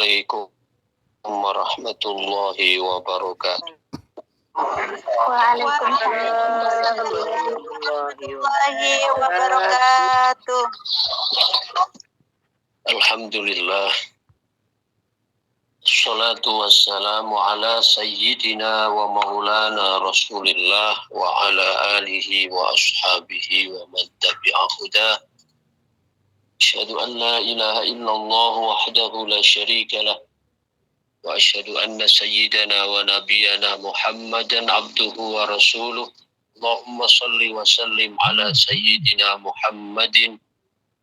Assalamualaikum warahmatullahi wabarakatuh. Waalaikumsalam warahmatullahi wabarakatuh. Alhamdulillah. Assalatu wassalamu ala sayyidina wa maulana Rasulillah wa ala alihi wa ashabihi wa man tabi'a hudah. Asyhadu an la ilaha illallah wahdahu la syarika lah. Wa asyhadu anna sayyidana wa nabiyana Muhammadan abduhu wa rasuluh. Allahumma salli wa sallim ala sayyidina Muhammadin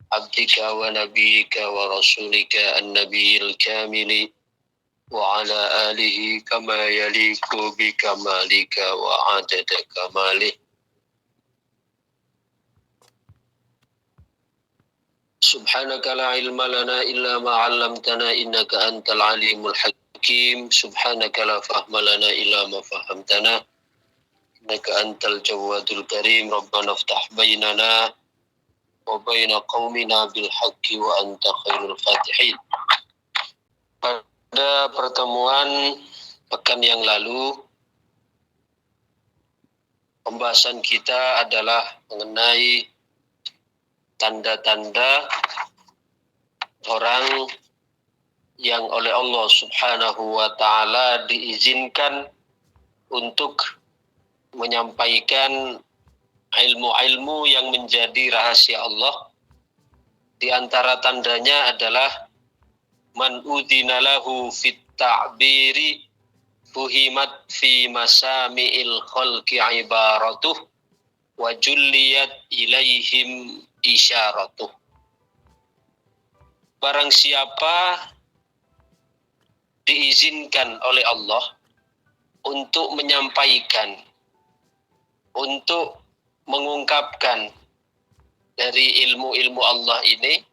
abdika wa nabiyika wa rasulika an-nabiyil kamili wa ala alihi kama yaliku bi kamalika wa adada kamalih. Subhanaka la ilma lana illa ma 'allamtana innaka antal alimul hakim. Subhanaka la fahma lana illa ma fahamtana innaka antal jawadul karim. Rabbana iftah bainana wa baina qaumina bil haqqi wa anta khairul fatihin. Pada pertemuan pekan yang lalu, pembahasan kita adalah mengenai tanda-tanda orang yang oleh Allah Subhanahu wa ta'ala diizinkan untuk menyampaikan ilmu-ilmu yang menjadi rahasia Allah. Di antara tandanya adalah man udhina lahu fit ta'biri fuhimat fi masami'il khalqi ibaratuh wa julliyat ilaihim isyaratuh. Barang siapa diizinkan oleh Allah untuk menyampaikan, untuk mengungkapkan dari ilmu-ilmu Allah ini,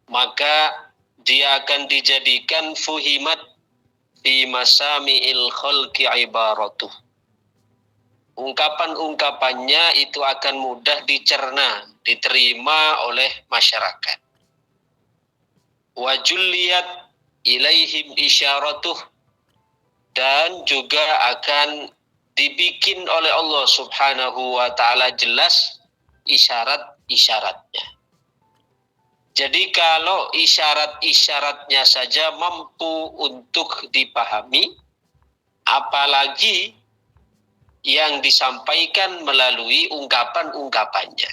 maka dia akan dijadikan fuhimat fi masami'il khalqi ibaratuh. Ungkapan-ungkapannya itu akan mudah dicerna, diterima oleh masyarakat. Wa julliyat ilaihim isyaratuh, dan juga akan dibikin oleh Allah Subhanahu wa ta'ala jelas isyarat-isyaratnya. Jadi kalau isyarat-isyaratnya saja mampu untuk dipahami, apalagi yang disampaikan melalui ungkapan-ungkapannya.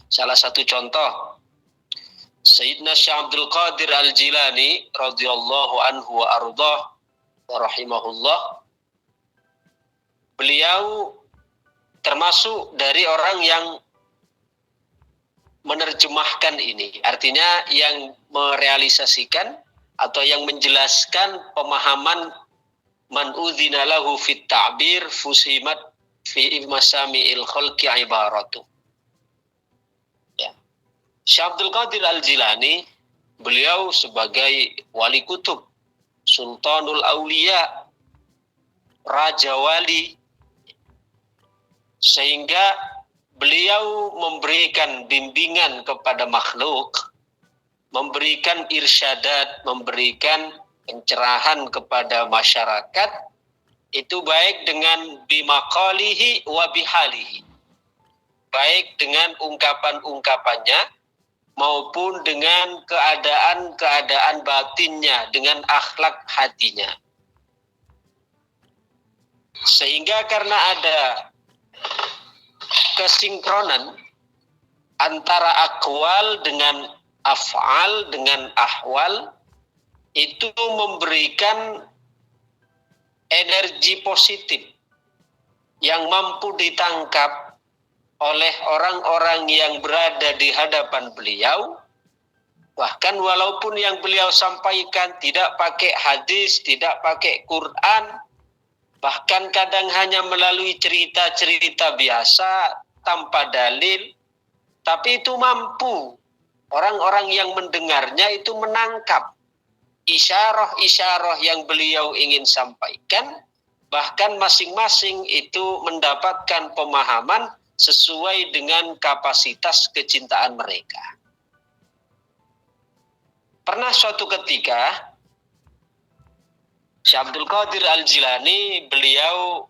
Salah satu contoh, Sayyidina Syekh Abdul Qadir Al-Jilani radhiyallahu anhu wa ardhah wa rahimahullah, beliau termasuk dari orang yang menerjemahkan ini, artinya yang merealisasikan atau yang menjelaskan pemahaman man udzina lahu fit ta'bir fusimat fi masami'il khalqi ibaratu. Ya. Syekh Abdul Qadir Al-Jilani, beliau sebagai wali kutub, Sultanul Aulia, Raja Wali, sehingga beliau memberikan bimbingan kepada makhluk, memberikan irsyadat, memberikan pencerahan kepada masyarakat, itu baik dengan bimaqalihi wa bihalihi, baik dengan ungkapan-ungkapannya maupun dengan keadaan-keadaan batinnya, dengan akhlak hatinya. Sehingga karena ada kesinkronan antara akwal dengan af'al dengan ahwal, itu memberikan energi positif yang mampu ditangkap oleh orang-orang yang berada di hadapan beliau. Bahkan walaupun yang beliau sampaikan tidak pakai hadis, tidak pakai Quran, bahkan kadang hanya melalui cerita-cerita biasa tanpa dalil, tapi itu mampu orang-orang yang mendengarnya itu menangkap isyarah-isyarah yang beliau ingin sampaikan, bahkan masing-masing itu mendapatkan pemahaman sesuai dengan kapasitas kecintaan mereka. Pernah suatu ketika Syekh Abdul Qadir Al-Jilani beliau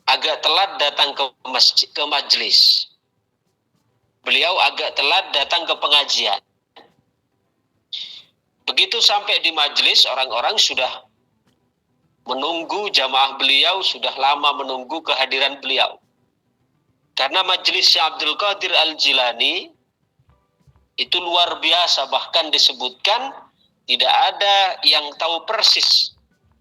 agak telat datang ke majelis. Beliau agak telat datang ke pengajian. Begitu sampai di majelis, orang-orang sudah menunggu jamaah beliau, sudah lama menunggu kehadiran beliau. Karena majelis Syekh Abdul Qadir Al-Jilani itu luar biasa, bahkan disebutkan tidak ada yang tahu persis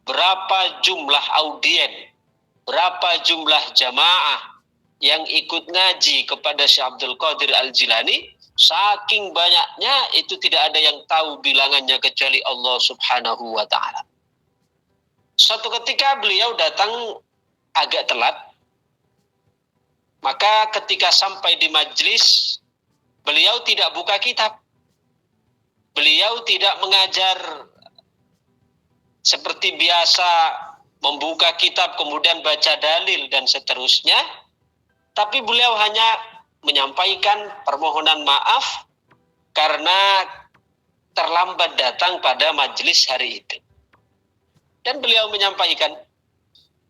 berapa jumlah audien, berapa jumlah jamaah yang ikut ngaji kepada Syekh Abdul Qadir Al-Jilani. Saking banyaknya itu tidak ada yang tahu bilangannya kecuali Allah Subhanahu wa ta'ala. Suatu ketika beliau datang agak telat, maka ketika sampai di majelis, beliau tidak buka kitab. Beliau tidak mengajar seperti biasa membuka kitab kemudian baca dalil dan seterusnya. Tapi beliau hanya menyampaikan permohonan maaf karena terlambat datang pada majelis hari itu. Dan beliau menyampaikan,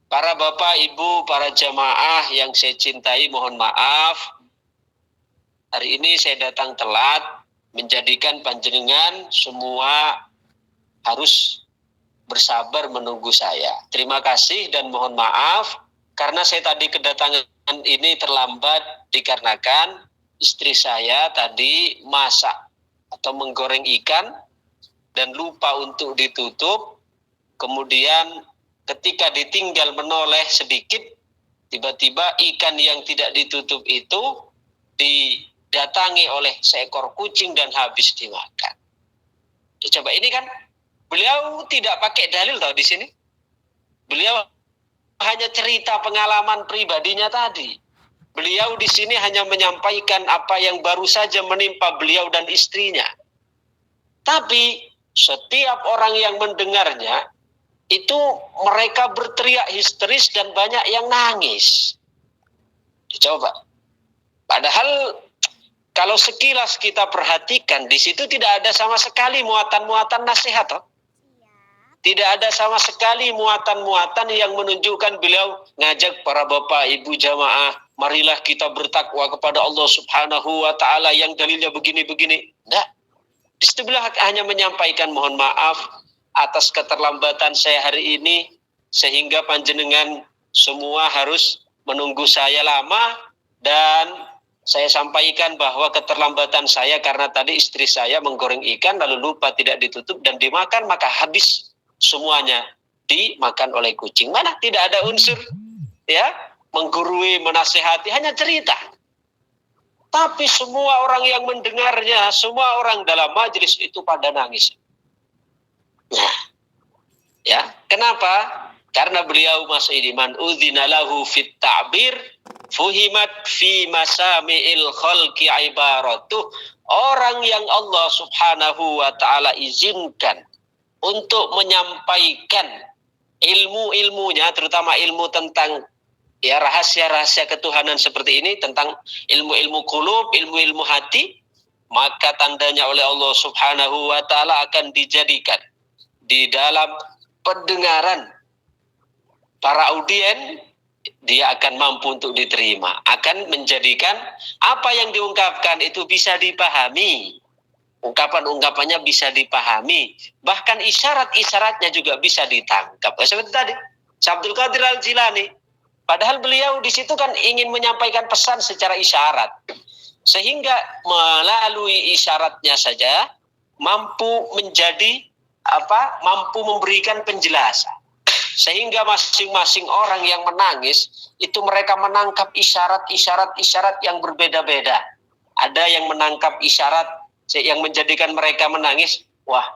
para bapak, ibu, para jamaah yang saya cintai, mohon maaf. Hari ini saya datang telat, menjadikan panjenengan semua harus bersabar menunggu saya. Terima kasih dan mohon maaf karena saya tadi kedatangan ini terlambat dikarenakan istri saya tadi masak atau menggoreng ikan dan lupa untuk ditutup. Kemudian ketika ditinggal menoleh sedikit, tiba-tiba ikan yang tidak ditutup itu didatangi oleh seekor kucing dan habis dimakan. Coba ini kan beliau tidak pakai dalil di sini. Beliau hanya cerita pengalaman pribadinya tadi. Beliau di sini hanya menyampaikan apa yang baru saja menimpa beliau dan istrinya. Tapi setiap orang yang mendengarnya itu mereka berteriak histeris dan banyak yang nangis. Coba. Padahal kalau sekilas kita perhatikan, di situ tidak ada sama sekali muatan-muatan nasihat. Tidak ada sama sekali muatan-muatan yang menunjukkan beliau ngajak para bapak, ibu jamaah, marilah kita bertakwa kepada Allah Subhanahu wa ta'ala yang dalilnya begini-begini. Tidak. Di situ beliau hanya menyampaikan mohon maaf atas keterlambatan saya hari ini, sehingga panjenengan semua harus menunggu saya lama, dan saya sampaikan bahwa keterlambatan saya karena tadi istri saya menggoreng ikan lalu lupa tidak ditutup dan dimakan, maka habis semuanya dimakan oleh kucing. Mana tidak ada unsur ya menggurui, menasehati, hanya cerita. Tapi semua orang yang mendengarnya, semua orang dalam majelis itu pada nangis. Nah, ya, kenapa? Karena beliau masuk iman udzina lahu fit ta'bir fuhimat fi masami'il khalqi ibaratuh. Orang yang Allah Subhanahu wa ta'ala izinkan untuk menyampaikan ilmu-ilmunya, terutama ilmu tentang ya rahasia-rahasia ketuhanan seperti ini, tentang ilmu-ilmu qulub, ilmu-ilmu hati, maka tandanya oleh Allah Subhanahu wa ta'ala akan dijadikan di dalam pendengaran para audien, dia akan mampu untuk diterima, akan menjadikan apa yang diungkapkan itu bisa dipahami, ungkapan-ungkapannya bisa dipahami, bahkan isyarat-isyaratnya juga bisa ditangkap. Seperti tadi Syekh Abdul Qadir Al-Jilani, padahal beliau di situ kan ingin menyampaikan pesan secara isyarat, sehingga melalui isyaratnya saja mampu menjadi mampu memberikan penjelasan, sehingga masing-masing orang yang menangis itu mereka menangkap isyarat yang berbeda-beda. Ada yang menangkap isyarat yang menjadikan mereka menangis, wah,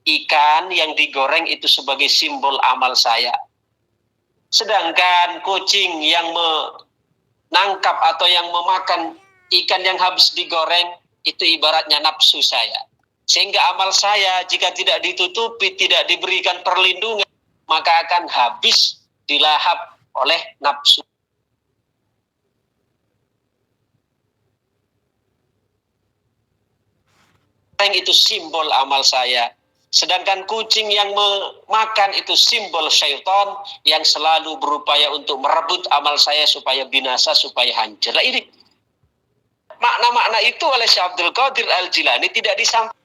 ikan yang digoreng itu sebagai simbol amal saya, sedangkan kucing yang menangkap atau yang memakan ikan yang habis digoreng itu ibaratnya nafsu saya. Sehingga amal saya jika tidak ditutupi, tidak diberikan perlindungan, maka akan habis dilahap oleh nafsu. itu simbol amal saya. Sedangkan kucing yang memakan itu simbol syaitan yang selalu berupaya untuk merebut amal saya supaya binasa, supaya hancur. Nah, ini makna-makna itu oleh Syekh Abdul Qadir Al-Jilani tidak disampaikan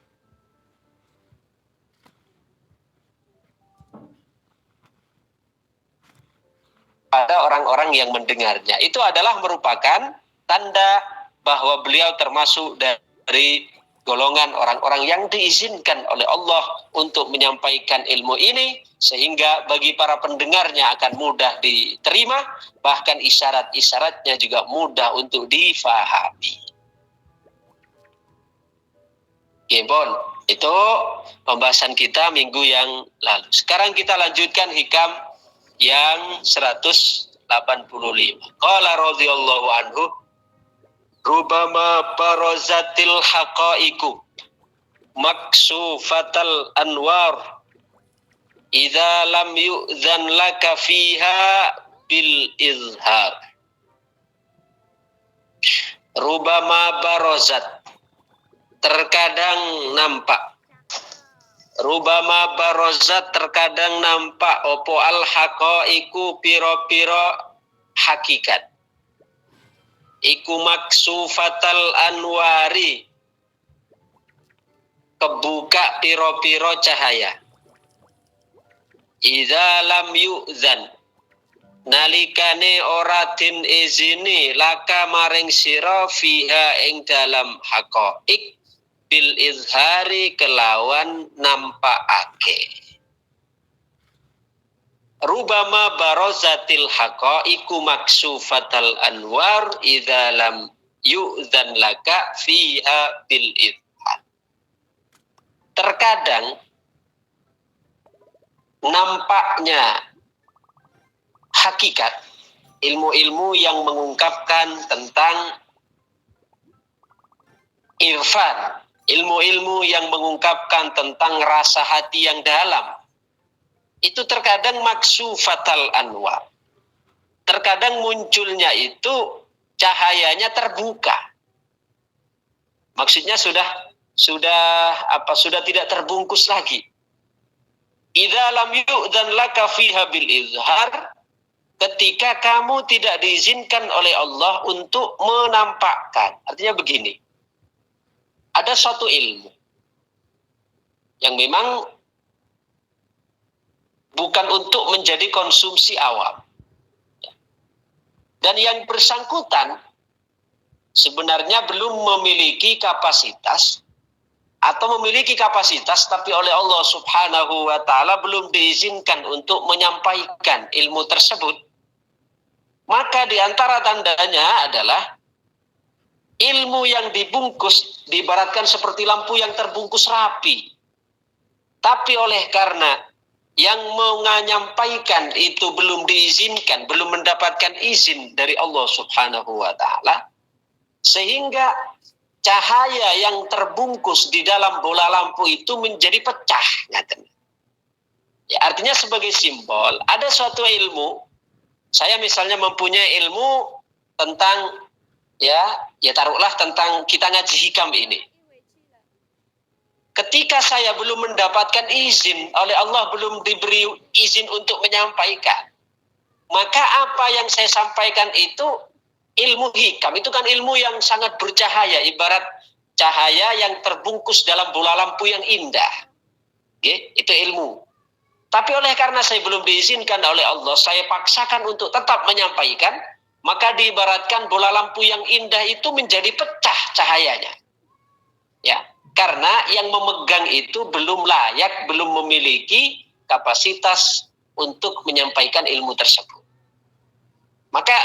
pada orang-orang yang mendengarnya. Itu adalah merupakan tanda bahwa beliau termasuk dari golongan orang-orang yang diizinkan oleh Allah untuk menyampaikan ilmu ini, sehingga bagi para pendengarnya akan mudah diterima, bahkan isyarat-isyaratnya juga mudah untuk difahami. Gibon, itu pembahasan kita minggu yang lalu. Sekarang kita lanjutkan hikam yang 185. Qala radhiyallahu anhu, rubama barazatil haqaiqu maksufatal anwar idza lam yu'zan laka fiha bil izhar. Rubama barazat, terkadang nampak. Rubama barazat, terkadang nampak opo al haqaiqu piro-piro hakikat. Iku maksufatal anwari, kebuka piro-piro cahaya. Idza lam yu'zan, nalikane ora den izini laka maring sira fiha ing dalam haqaiq bil izhari kelawan nampakake. Rubama barazatil haqaiqu maksufatal anwar idza lam yu'zan laka fiha bil izhar. Terkadang nampaknya hakikat ilmu-ilmu yang mengungkapkan tentang irfan, ilmu-ilmu yang mengungkapkan tentang rasa hati yang dalam, itu terkadang maksufatal anwar. Terkadang munculnya itu cahayanya terbuka. Maksudnya sudah tidak terbungkus lagi. Idza lam yu'dzan laka fiha bil izhar, ketika kamu tidak diizinkan oleh Allah untuk menampakkan. Artinya begini, ada suatu ilmu yang memang bukan untuk menjadi konsumsi awam. Dan yang bersangkutan sebenarnya belum memiliki kapasitas, atau memiliki kapasitas tapi oleh Allah Subhanahu wa ta'ala belum diizinkan untuk menyampaikan ilmu tersebut. Maka di antara tandanya adalah ilmu yang dibungkus, diibaratkan seperti lampu yang terbungkus rapi. Tapi oleh karena yang menyampaikan itu belum diizinkan, belum mendapatkan izin dari Allah Subhanahu wa ta'ala, sehingga cahaya yang terbungkus di dalam bola lampu itu menjadi pecah. Ya, artinya sebagai simbol, ada suatu ilmu, saya misalnya mempunyai ilmu tentang, ya taruhlah tentang kita ngaji hikam ini. Ketika saya belum mendapatkan izin oleh Allah, belum diberi izin untuk menyampaikan, maka apa yang saya sampaikan itu ilmu hikam. Itu kan ilmu yang sangat bercahaya, ibarat cahaya yang terbungkus dalam bola lampu yang indah. Oke, itu ilmu. Tapi oleh karena saya belum diizinkan oleh Allah, saya paksakan untuk tetap menyampaikan, maka diibaratkan bola lampu yang indah itu menjadi pecah cahayanya. Ya, karena yang memegang itu belum layak, belum memiliki kapasitas untuk menyampaikan ilmu tersebut. Maka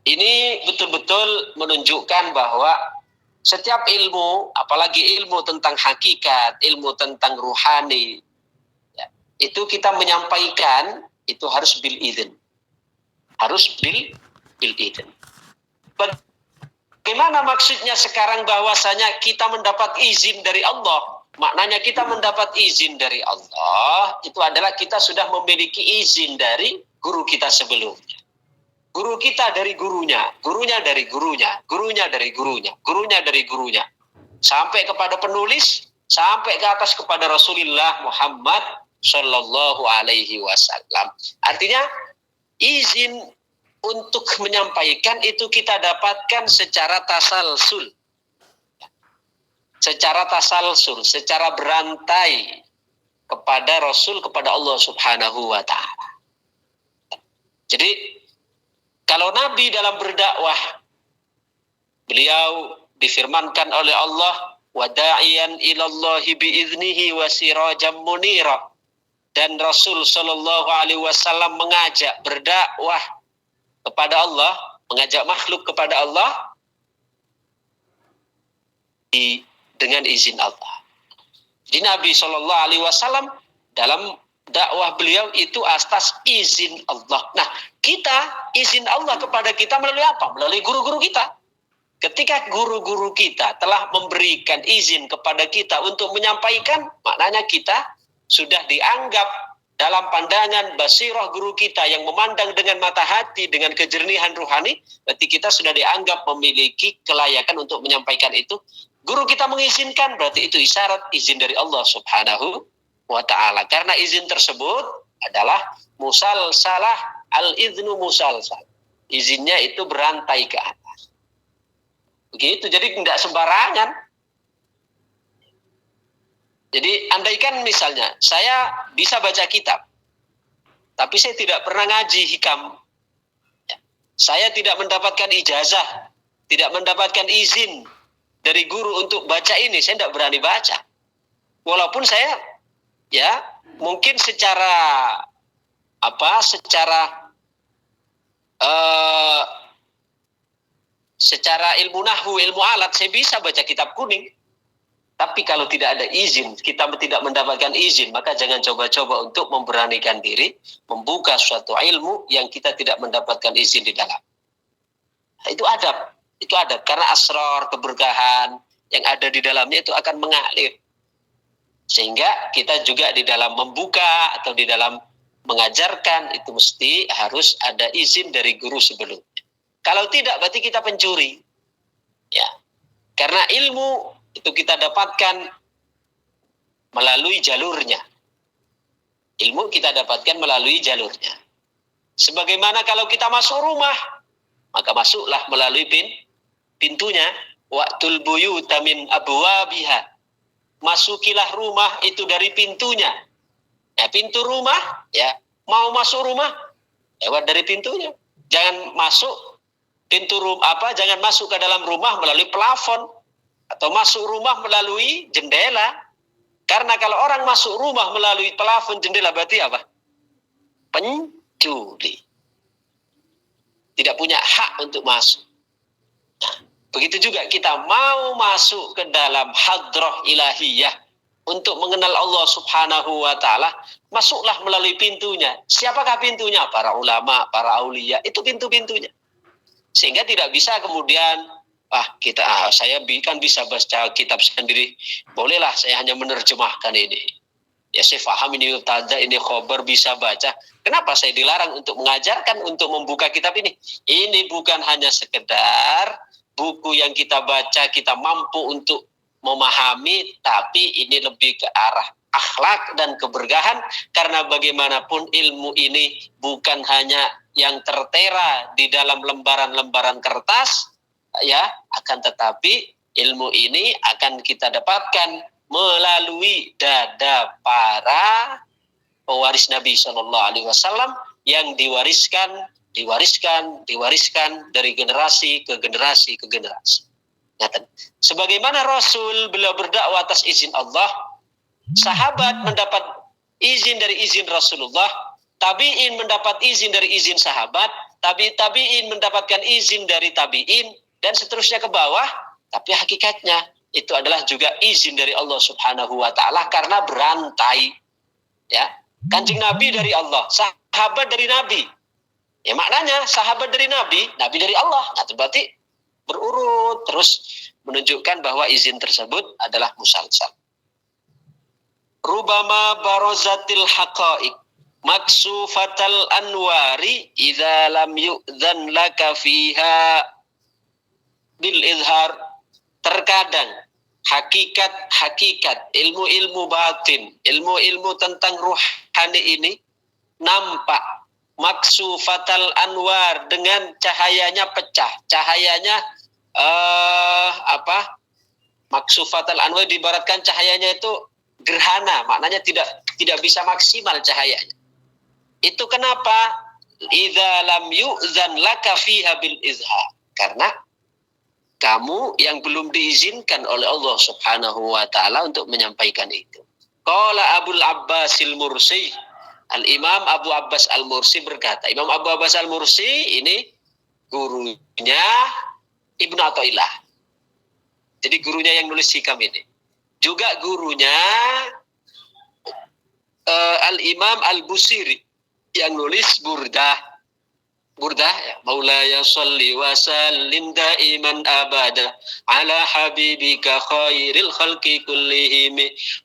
ini betul-betul menunjukkan bahwa setiap ilmu, apalagi ilmu tentang hakikat, ilmu tentang ruhani, ya, itu kita menyampaikan itu harus bil izin. Harus bil izin. Bagaimana maksudnya sekarang bahwasanya kita mendapat izin dari Allah? Maknanya kita mendapat izin dari Allah, itu adalah kita sudah memiliki izin dari guru kita sebelumnya. Guru kita dari gurunya, gurunya dari gurunya, gurunya dari gurunya, gurunya dari gurunya. Sampai kepada penulis, sampai ke atas kepada Rasulullah Muhammad Shallallahu Alaihi Wasallam. Artinya izin untuk menyampaikan itu kita dapatkan secara tasalsul, secara berantai kepada Rasul, kepada Allah Subhanahu wa Ta'ala. Jadi kalau Nabi dalam berdakwah, beliau difirmankan oleh Allah, wada'iyan ilallahi biiznihi wa sirajan munira, dan Rasul Shallallahu Alaihi Wasallam mengajak berdakwah kepada Allah, mengajak makhluk kepada Allah dengan izin Allah. Jadi Nabi Shallallahu Alaihi Wasallam dalam dakwah beliau itu atas izin Allah. Nah, kita izin Allah kepada kita melalui apa? Melalui guru-guru kita. Ketika guru-guru kita telah memberikan izin kepada kita untuk menyampaikan, maknanya kita sudah dianggap dalam pandangan basirah guru kita yang memandang dengan mata hati, dengan kejernihan ruhani, berarti kita sudah dianggap memiliki kelayakan untuk menyampaikan itu. Guru kita mengizinkan, berarti itu isyarat izin dari Allah Subhanahu wa Ta'ala. Karena izin tersebut adalah musalsalah, al-iznu musalsal. Izinnya itu berantai ke atas. Begitu, jadi tidak sembarangan. Jadi andaikan misalnya saya bisa baca kitab, tapi saya tidak pernah ngaji hikam, saya tidak mendapatkan ijazah, tidak mendapatkan izin dari guru untuk baca ini, saya tidak berani baca. Walaupun saya mungkin secara ilmu nahwu, ilmu alat saya bisa baca kitab kuning. Tapi kalau tidak ada izin, kita tidak mendapatkan izin, maka jangan coba-coba untuk memberanikan diri membuka suatu ilmu yang kita tidak mendapatkan izin di dalam. Nah, itu adab. Karena asrar, keberkahan yang ada di dalamnya itu akan mengalir. Sehingga kita juga di dalam membuka atau di dalam mengajarkan itu mesti harus ada izin dari guru sebelumnya. Kalau tidak, berarti kita pencuri. Ya. Karena ilmu itu kita dapatkan melalui jalurnya. Ilmu kita dapatkan melalui jalurnya. Sebagaimana kalau kita masuk rumah, maka masuklah melalui pintunya. Wa'tul buyuta min abwabiha. Masukilah rumah itu dari pintunya. Ya, pintu rumah, ya, mau masuk rumah, lewat dari pintunya. Jangan masuk jangan masuk ke dalam rumah melalui plafon atau masuk rumah melalui jendela. Karena kalau orang masuk rumah melalui plafon jendela berarti apa? Pencuri. Tidak punya hak untuk masuk. Nah, begitu juga kita mau masuk ke dalam hadrah ilahiyah untuk mengenal Allah Subhanahu wa Ta'ala, masuklah melalui pintunya. Siapakah pintunya? Para ulama, para aulia, itu pintu-pintunya. Sehingga tidak bisa kemudian saya kan bisa baca kitab sendiri, bolehlah saya hanya menerjemahkan ini. Ya saya paham ini mubtada, ini khobar, bisa baca. Kenapa saya dilarang untuk mengajarkan, untuk membuka kitab ini? Ini bukan hanya sekedar buku yang kita baca, kita mampu untuk memahami, tapi ini lebih ke arah akhlak dan keberkahan. Karena bagaimanapun ilmu ini bukan hanya yang tertera di dalam lembaran-lembaran kertas, ya, akan tetapi ilmu ini akan kita dapatkan melalui dada para pewaris Nabi Shallallahu Alaihi Wasallam yang diwariskan dari generasi ke generasi ke generasi. Sebagaimana Rasul beliau berdakwah atas izin Allah, sahabat mendapat izin dari izin Rasulullah, tabi'in mendapat izin dari izin sahabat, tabi'in mendapatkan izin dari tabi'in, dan seterusnya ke bawah. Tapi hakikatnya itu adalah juga izin dari Allah Subhanahu wa Ta'ala karena berantai. Ya, Kanjeng Nabi dari Allah, sahabat dari Nabi. Ya maknanya sahabat dari Nabi, Nabi dari Allah. Nah, itu berarti berurut terus menunjukkan bahwa izin tersebut adalah musalsal. Rubama barozatil haqa'iq maksufatal anwari idza lam yu'dzan laka fiha bil izhar. Terkadang hakikat, ilmu-ilmu batin, ilmu-ilmu tentang ruhani ini nampak maksufatal anwar dengan cahayanya pecah, cahayanya maksufatal anwar diibaratkan cahayanya itu gerhana, maknanya tidak bisa maksimal cahayanya. Itu kenapa? Idza lam yu'zan laka fiha bil izhar. Karena kamu yang belum diizinkan oleh Allah Subhanahu wa taala untuk menyampaikan itu. Qala Abul Abbas al-Mursi, Al-Imam Abu Abbas al-Mursi berkata, Imam Abu Abbas al-Mursi ini gurunya Ibnu Athaillah. Jadi gurunya yang nulis hikam ini. Juga gurunya Al-Imam Al-Busiri yang nulis Burdah ya, Maulaya sholli wa sallim daiman abada ala habibika khairil khalqi kullihim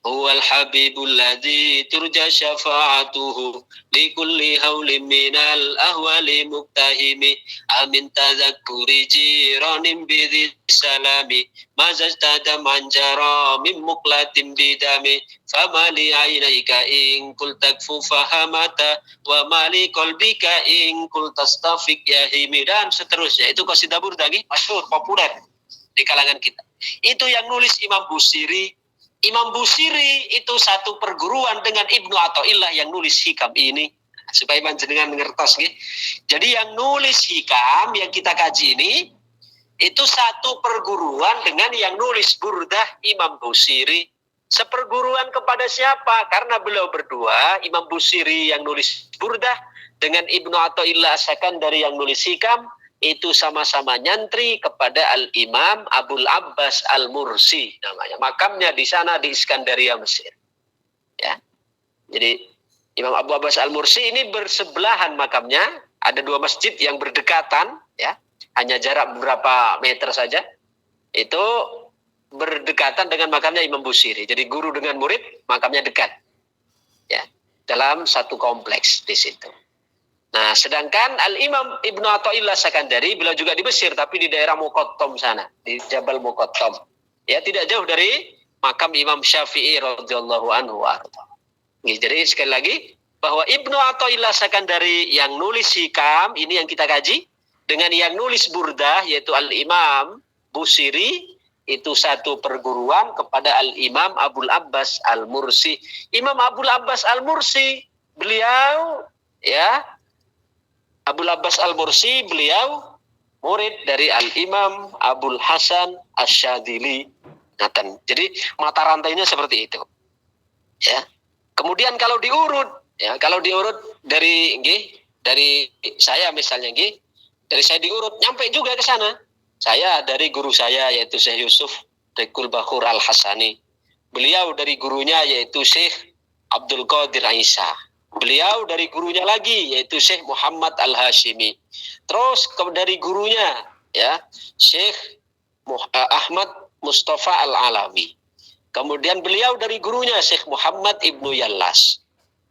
huwal habibul ladzi turja syafa'atuhu li kulli haulin minal ahwali muktahimi amin tadzakkuri jiranim bidhi salami mazajtada manjara min muklatim bidami famali ainaika in kul takfu fahamata wa mali qalbika in kul tastafik yahimi, dan seterusnya. Itu qasidah burdah masyhur, populer di kalangan kita. Itu yang nulis Imam Busiri. Imam Busiri itu satu perguruan dengan Ibnu Athaillah yang nulis hikam ini, supaya panjenengan ngertos nggih. Jadi yang nulis hikam yang kita kaji ini itu satu perguruan dengan yang nulis burdah Imam Busiri. Seperguruan kepada siapa? Karena beliau berdua, Imam Busiri yang nulis burdah dengan Ibnu Athaillah As-Sakandari yang nulis hikam, itu sama-sama nyantri kepada Al-Imam Abul Abbas Al-Mursi namanya. Makamnya di sana di Iskandaria, Mesir. Ya. Jadi Imam Abu Abbas Al-Mursi ini bersebelahan makamnya, ada dua masjid yang berdekatan, ya. Hanya jarak beberapa meter saja. Itu berdekatan dengan makamnya Imam Busiri. Jadi guru dengan murid, makamnya dekat. Ya, dalam satu kompleks di situ. Nah, sedangkan Al-Imam Ibnu Athaillah Sakandari, beliau juga di Mesir, tapi di daerah Muqattam sana, di Jabal Muqattam. Ya, tidak jauh dari makam Imam Syafi'i radhiyallahu anhu. Jadi sekali lagi, bahwa Ibnu Athaillah Sakandari yang nulis hikam, ini yang kita kaji, dengan yang nulis burdah, yaitu Al-Imam Busiri, itu satu perguruan kepada Al-Imam Abul Abbas Al-Mursi. Imam Abul Abbas Al-Mursi, beliau, ya, Abul Abbas Al-Mursi, beliau murid dari Al-Imam Abul Hasan Asy-Syadzili. Jadi mata rantainya seperti itu. Ya. Kemudian kalau diurut dari saya misalnya dari saya diurut nyampe juga ke sana. Saya dari guru saya yaitu Syekh Yusuf Rekul Bakhur Al-Hasani. Beliau dari gurunya yaitu Syekh Abdul Qadir Aisyah. Beliau dari gurunya lagi yaitu Syekh Muhammad Al-Hashimi. Terus dari gurunya ya Syekh Ahmad Mustafa Al-Alawi. Kemudian beliau dari gurunya Syekh Muhammad Ibnu Yallas.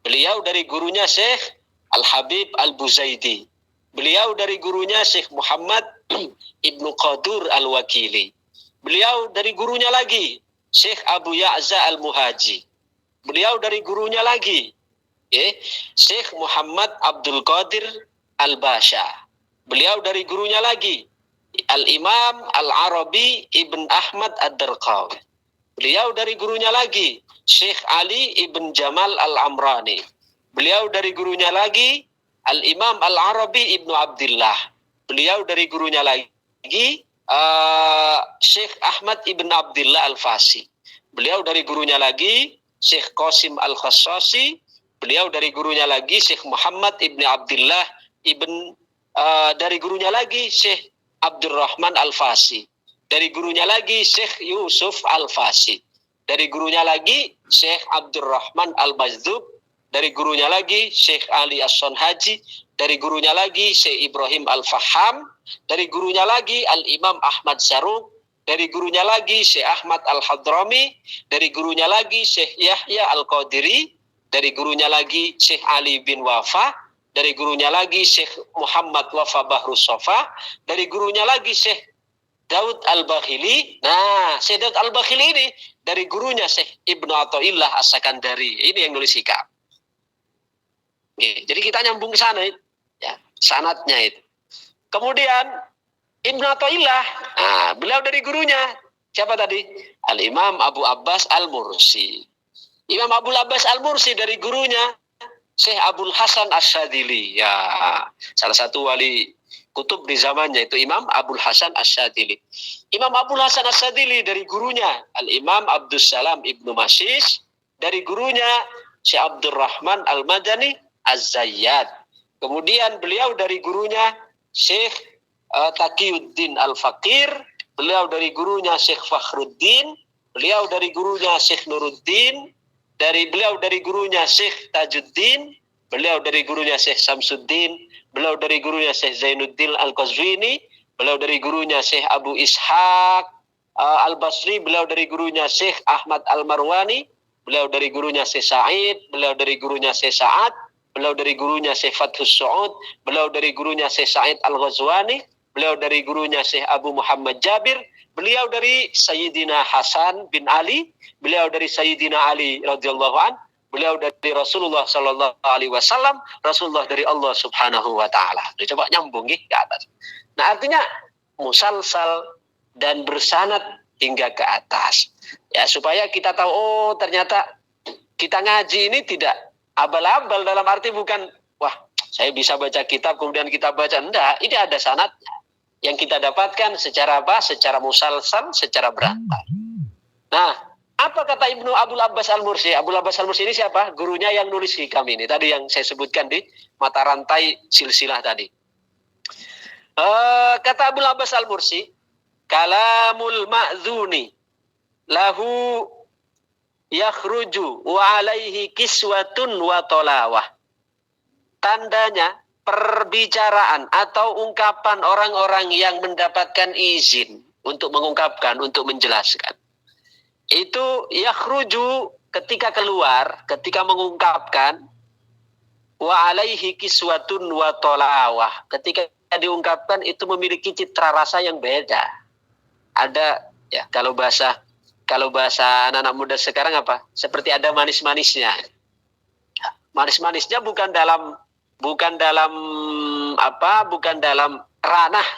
Beliau dari gurunya Syekh Al-Habib Al-Buzaidi. Beliau dari gurunya Syekh Muhammad Ibnu Qadur Al-Wakili. Beliau dari gurunya lagi Syekh Abu Ya'za Al-Muhaji. Beliau dari gurunya lagi Syekh Muhammad Abdul Qadir Al-Basha. Beliau dari gurunya lagi Al-Imam Al-Arabi Ibn Ahmad Ad-Darqawi. Beliau dari gurunya lagi Syekh Ali Ibn Jamal Al-Amrani. Beliau dari gurunya lagi Al-Imam Al-Arabi Ibnu Abdillah. Beliau dari gurunya lagi Syekh Ahmad Ibn Abdillah Al-Fasi. Beliau dari gurunya lagi Syekh Qasim Al-Khassasi. Beliau dari gurunya lagi Syekh Muhammad Ibn Abdillah dari gurunya lagi Syekh Abdurrahman Al-Fasi. Dari gurunya lagi Syekh Yusuf Al-Fasi. Dari gurunya lagi Syekh Abdurrahman Al-Bazdub. Dari gurunya lagi Syekh Ali As-Sonhaji. Dari gurunya lagi Syekh Ibrahim Al-Faham. Dari gurunya lagi Al-Imam Ahmad Saruk. Dari gurunya lagi Syekh Ahmad Al-Hadrami. Dari gurunya lagi Syekh Yahya Al-Qadiri. Dari gurunya lagi Syekh Ali bin Wafa. Dari gurunya lagi Syekh Muhammad Wafa Bahrus Sofa. Dari gurunya lagi Syekh Daud Al-Bakhili. Nah, Syekh Daud Al-Bakhili ini dari gurunya Syekh Ibnu Athaillah As-Sakandari. Ini yang nulis hikam. Jadi kita nyambung ke sana, ya, sanadnya itu. Kemudian Ibnu Athaillah, nah, beliau dari gurunya siapa tadi? Al-Imam Abu Abbas Al-Mursi. Imam Abu Abbas Al-Mursi dari gurunya Syekh Abdul Hasan Asy-Syadzili. Ya, salah satu wali kutub di zamannya itu Imam Abdul Hasan Asy-Syadzili. Imam Abdul Hasan Asy-Syadzili dari gurunya Al-Imam Abdus Salam Ibnu Masis, dari gurunya Syekh Abdurrahman Al-Madani Az-Zayyad. Kemudian beliau dari gurunya Syekh Taqiyuddin Al-Faqir, beliau dari gurunya Syekh Fakhruddin, beliau dari gurunya Syekh Nuruddin, beliau dari gurunya Syekh Tajuddin, beliau dari gurunya Syekh Samsuddin, beliau dari gurunya Syekh Zainuddin Al-Qazwini, beliau dari gurunya Syekh Abu Ishaq Al-Basri, beliau dari gurunya Syekh Ahmad Al-Marwani, beliau dari gurunya Syekh Sa'id, beliau dari gurunya Syekh Sa'ad, beliau dari gurunya Syekh Fathus Su'ud, beliau dari gurunya Syekh Sa'id Al-Ghazwani, beliau dari gurunya Syekh Abu Muhammad Jabir, beliau dari Sayyidina Hasan bin Ali, beliau dari Sayyidina Ali radhiyallahu an, beliau dari Rasulullah sallallahu alaihi wasallam, Rasulullah dari Allah Subhanahu wa taala. Coba nyambung ke atas. Nah, artinya musalsal dan bersanad hingga ke atas. Ya, supaya kita tahu, oh ternyata kita ngaji ini tidak abal-abal, dalam arti bukan wah, saya bisa baca kitab kemudian kita baca, enggak, ini ada sanadnya. Yang kita dapatkan secara apa? Secara musalsal, secara berantai. Nah, apa kata Ibnu Abdul Abbas Al-Mursi? Abdul Abbas Al-Mursi ini siapa? Gurunya yang nulis hikam ini. Tadi yang saya sebutkan di mata rantai silsilah tadi. Kata Abdul Abbas Al-Mursi, kalamul ma'zuni lahu yakhruju wa alaihi kiswatun wa tolawah. Tandanya perbicaraan atau ungkapan orang-orang yang mendapatkan izin untuk mengungkapkan, untuk menjelaskan. Itu yakhruju ketika keluar, ketika mengungkapkan, wa alaihi kiswatun wa tolawah. Ketika diungkapkan itu memiliki citra rasa yang beda. Ada, ya, kalau bahasa anak-anak muda sekarang apa? Seperti ada manis-manisnya. Manis-manisnya bukan dalam ranah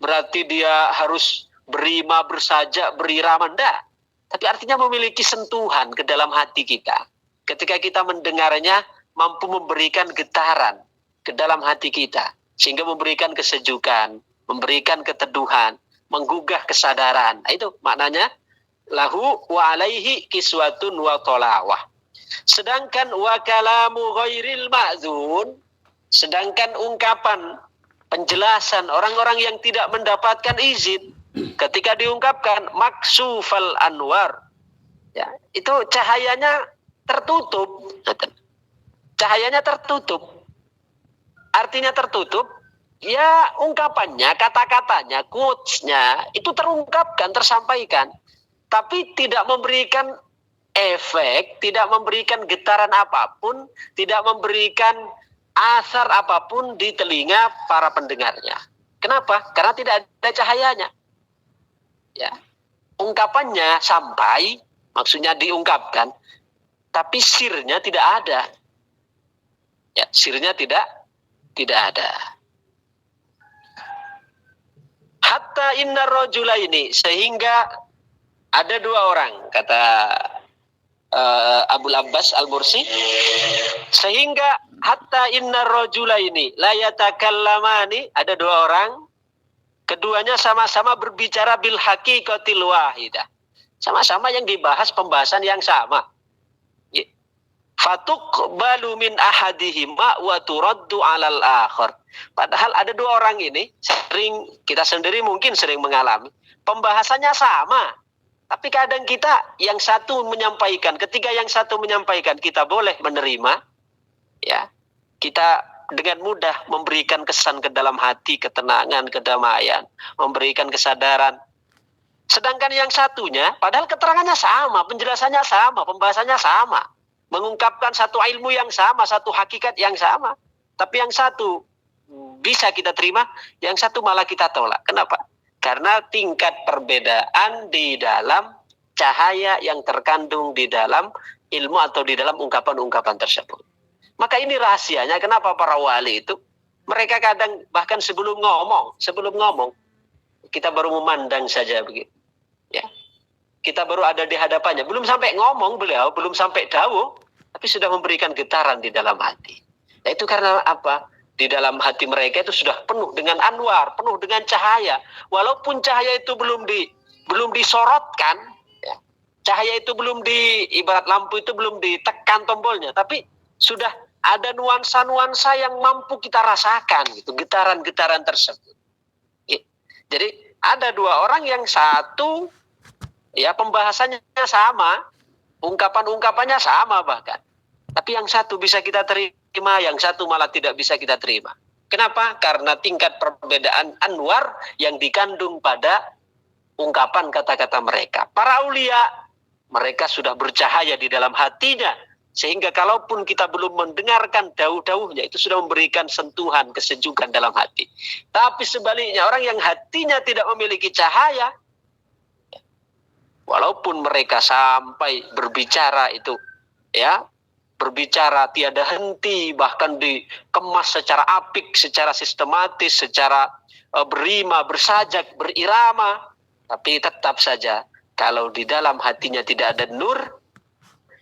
berarti dia harus berima, bersajak, berirama, enggak. Tapi artinya memiliki sentuhan ke dalam hati kita. Ketika kita mendengarnya, mampu memberikan getaran ke dalam hati kita, sehingga memberikan kesejukan, memberikan keteduhan, menggugah kesadaran. Nah, itu maknanya lahu wa alaihi kiswatun wa tolawah. Sedangkan wa kalamu ghairil ma'zun, sedangkan ungkapan penjelasan orang-orang yang tidak mendapatkan izin ketika diungkapkan maksufal anwar, ya, itu cahayanya tertutup. Cahayanya tertutup. Artinya tertutup, ya ungkapannya, kata-katanya, quotes-nya itu terungkapkan, tersampaikan, tapi tidak memberikan efek, tidak memberikan getaran apapun, tidak memberikan asar apapun di telinga para pendengarnya. Kenapa? Karena tidak ada cahayanya. Ya, ungkapannya sampai, maksudnya diungkapkan, tapi sirnya tidak ada. Ya, sirnya tidak ada. Hatta inna rajula ini, sehingga ada dua orang, kata Abul Abbas Al-Mursi, sehingga hatta inna rajula ini la yatakallamani, ada dua orang, keduanya sama-sama berbicara bil haqiqatil wahidah. Sama-sama yang dibahas pembahasan yang sama. Fatuqbalu min ahadihima wa turaddu 'alal akhar. Padahal ada dua orang ini, kita sendiri mungkin sering mengalami pembahasannya sama. Tapi kadang kita yang satu menyampaikan, ketika yang satu menyampaikan kita boleh menerima, ya. Kita dengan mudah memberikan kesan ke dalam hati, ketenangan, kedamaian, memberikan kesadaran. Sedangkan yang satunya, padahal keterangannya sama, penjelasannya sama, pembahasannya sama, mengungkapkan satu ilmu yang sama, satu hakikat yang sama. Tapi yang satu bisa kita terima, yang satu malah kita tolak. Kenapa? Karena tingkat perbedaan di dalam cahaya yang terkandung di dalam ilmu atau di dalam ungkapan-ungkapan tersebut. Maka ini rahasianya kenapa para wali itu mereka kadang bahkan sebelum ngomong kita baru memandang saja begitu. Ya. Kita baru ada di hadapannya, belum sampai ngomong beliau, belum sampai dawuh, tapi sudah memberikan getaran di dalam hati. Nah, itu karena apa? Di dalam hati mereka itu sudah penuh dengan anwar, penuh dengan cahaya. Walaupun cahaya itu belum disorotkan, ya, cahaya itu belum ibarat lampu itu belum ditekan tombolnya, tapi sudah ada nuansa-nuansa yang mampu kita rasakan, gitu, getaran-getaran tersebut. Ya. Jadi ada dua orang yang satu ya pembahasannya sama, ungkapan-ungkapannya sama bahkan. Tapi yang satu bisa kita terima, yang satu malah tidak bisa kita terima. Kenapa? Karena tingkat perbedaan anwar yang dikandung pada ungkapan kata-kata mereka. Para aulia, mereka sudah bercahaya di dalam hatinya. Sehingga kalaupun kita belum mendengarkan dawuh-dawuhnya, itu sudah memberikan sentuhan, kesejukan dalam hati. Tapi sebaliknya, orang yang hatinya tidak memiliki cahaya, walaupun mereka sampai berbicara itu, ya, berbicara tiada henti, bahkan dikemas secara apik, secara sistematis, secara berima, bersajak, berirama, tapi tetap saja kalau di dalam hatinya tidak ada nur,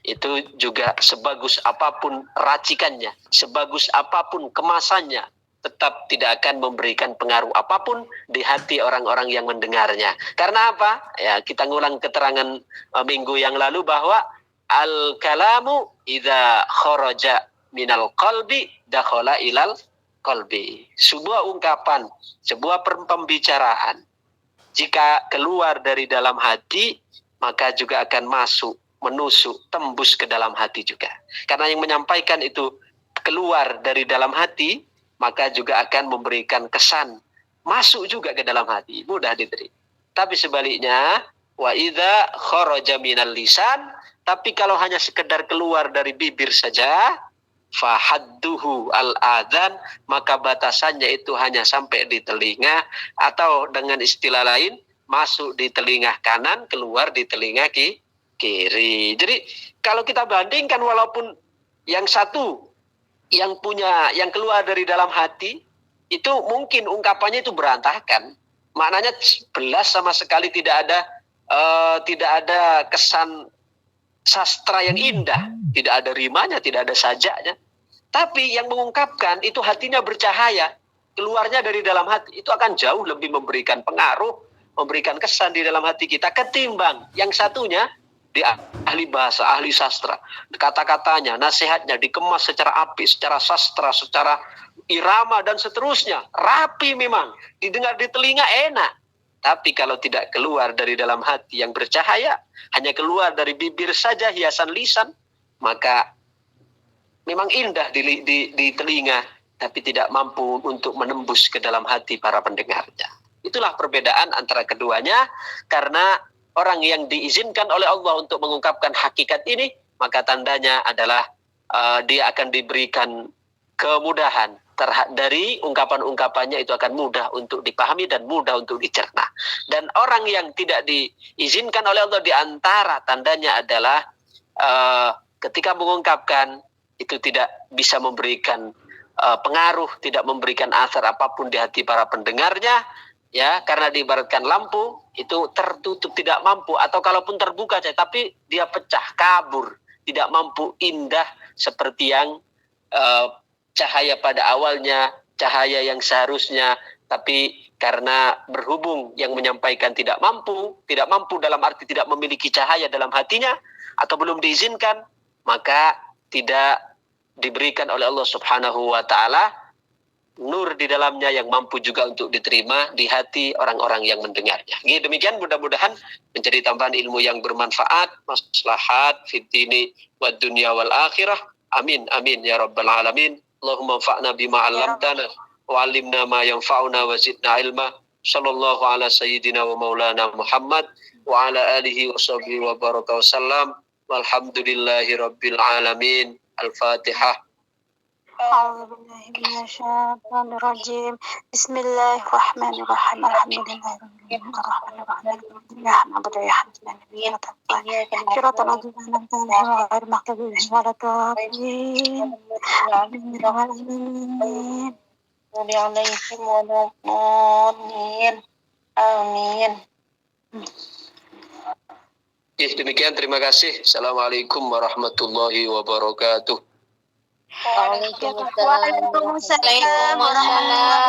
itu juga sebagus apapun racikannya, sebagus apapun kemasannya, tetap tidak akan memberikan pengaruh apapun di hati orang-orang yang mendengarnya. Karena apa? Ya, kita ngulang keterangan minggu yang lalu bahwa al-kalamu idza kharaja minal qalbi dakhala ilal qalbi. Sebuah ungkapan, sebuah pembicaraan, jika keluar dari dalam hati, maka juga akan masuk, menusuk, tembus ke dalam hati juga. Karena yang menyampaikan itu keluar dari dalam hati, maka juga akan memberikan kesan masuk juga ke dalam hati, mudah diterima. Tapi sebaliknya, wa idza kharaja minal lisan, tapi kalau hanya sekedar keluar dari bibir saja, fahadduhu al-adzan, maka batasannya itu hanya sampai di telinga, atau dengan istilah lain, masuk di telinga kanan, keluar di telinga kiri. Jadi kalau kita bandingkan, walaupun yang satu yang keluar dari dalam hati itu mungkin ungkapannya itu berantakan, maknanya belas sama sekali tidak ada kesan sastra yang indah, tidak ada rimanya, tidak ada sajaknya. Tapi yang mengungkapkan itu hatinya bercahaya, keluarnya dari dalam hati, itu akan jauh lebih memberikan pengaruh, memberikan kesan di dalam hati kita ketimbang yang satunya di ahli bahasa, ahli sastra. Kata-katanya, nasihatnya dikemas secara apik, secara sastra, secara irama dan seterusnya. Rapi memang, didengar di telinga enak. Tapi kalau tidak keluar dari dalam hati yang bercahaya, hanya keluar dari bibir saja, hiasan lisan, maka memang indah di telinga, tapi tidak mampu untuk menembus ke dalam hati para pendengarnya. Itulah perbedaan antara keduanya, karena orang yang diizinkan oleh Allah untuk mengungkapkan hakikat ini, maka tandanya adalah dia akan diberikan kemudahan dari ungkapan-ungkapannya, itu akan mudah untuk dipahami dan mudah untuk dicerna. Dan orang yang tidak diizinkan oleh Allah, di antara tandanya adalah ketika mengungkapkan itu tidak bisa memberikan pengaruh, tidak memberikan asar apapun di hati para pendengarnya, ya, karena diibaratkan lampu itu tertutup, tidak mampu, atau kalaupun terbuka tapi dia pecah, kabur, tidak mampu indah seperti yang cahaya pada awalnya, cahaya yang seharusnya, tapi karena berhubung yang menyampaikan tidak mampu dalam arti tidak memiliki cahaya dalam hatinya atau belum diizinkan, maka tidak diberikan oleh Allah Subhanahu wa taala nur di dalamnya yang mampu juga untuk diterima di hati orang-orang yang mendengarnya. Demikian, mudah-mudahan menjadi tambahan ilmu yang bermanfaat, maslahat fid dini wad dunya wal akhirah. Amin amin ya rabbal alamin. Allahumma anfa'na bima 'allamtana wa 'allimna ma yanfa'una wa zidna ilma. Sallallahu ala sayyidina wa maulana Muhammad wa ala alihi wa sahbihi wa baraka wa sallam. Walhamdulillahi rabbil alamin. Al-Fatihah. أعوذ بالله من الشيطان الرجيم. بسم الله الرحمن الرحيم. الحمد لله رب العالمين الرحمن الرحيم إياك نعبد وإياك نستعين صراط الذين أنعمت عليهم غير المغضوب عليهم ولا الضالين آمين. عليهم ولا الضالين آمين. Demikian, terima kasih. Assalamualaikum warahmatullahi wabarakatuh. Waalaikumsalam warahmatullahi